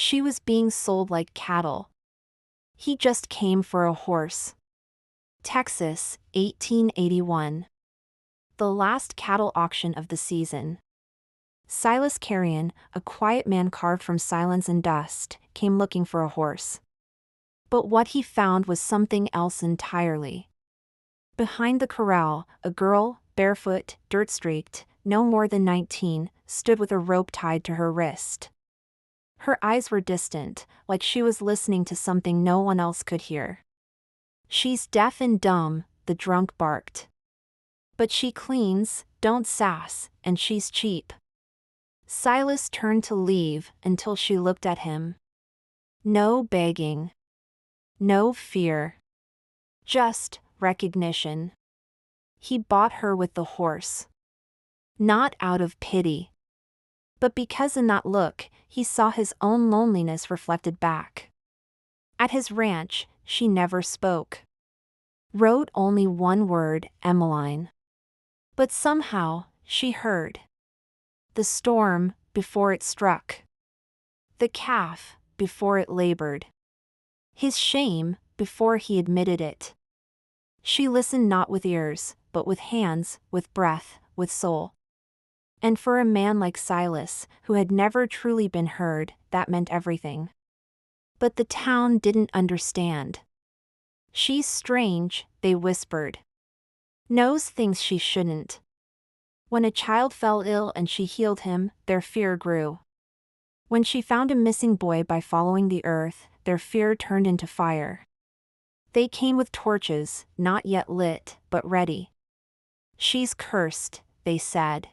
She was being sold like cattle. He just came for a horse. Texas, 1881. The last cattle auction of the season. Silas Carrion, a quiet man carved from silence and dust, came looking for a horse. But what he found was something else entirely. Behind the corral, a girl, barefoot, dirt-streaked, no more than 19, stood with a rope tied to her wrist. Her eyes were distant, like she was listening to something no one else could hear. "She's deaf and dumb," the drunk barked. "But she cleans, don't sass, and she's cheap." Silas turned to leave until she looked at him. No begging. No fear. Just recognition. He bought her with the horse. Not out of pity, but because in that look, he saw his own loneliness reflected back. At his ranch, she never spoke. Wrote only one word, Emiline. But somehow, she heard. The storm, before it struck. The calf, before it labored. His shame, before he admitted it. She listened not with ears, but with hands, with breath, with soul. And for a man like Silas, who had never truly been heard, that meant everything. But the town didn't understand. "She's strange," they whispered. "Knows things she shouldn't." When a child fell ill and she healed him, their fear grew. When she found a missing boy by following the earth, their fear turned into fire. They came with torches, not yet lit, but ready. "She's cursed," they said.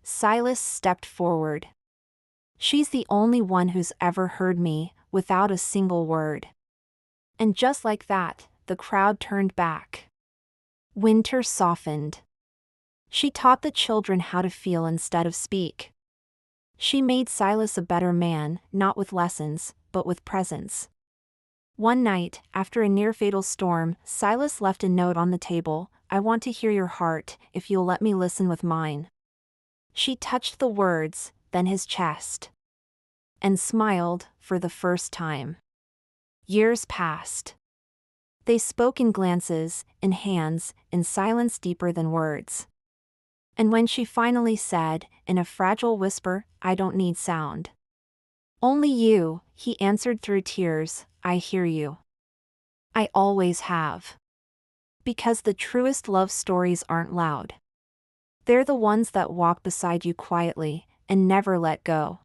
Silas stepped forward. "She's the only one who's ever heard me, without a single word." And just like that, the crowd turned back. Winter softened. She taught the children how to feel instead of speak. She made Silas a better man, not with lessons, but with presence. One night, after a near-fatal storm, Silas left a note on the table. "I want to hear your heart, if you'll let me listen with mine." She touched the words, then his chest. And smiled, for the first time. Years passed. They spoke in glances, in hands, in silence deeper than words. And when she finally said, in a fragile whisper, "I don't need sound." "Only you," he answered through tears, "I hear you. I always have." Because the truest love stories aren't loud. They're the ones that walk beside you quietly, and never let go.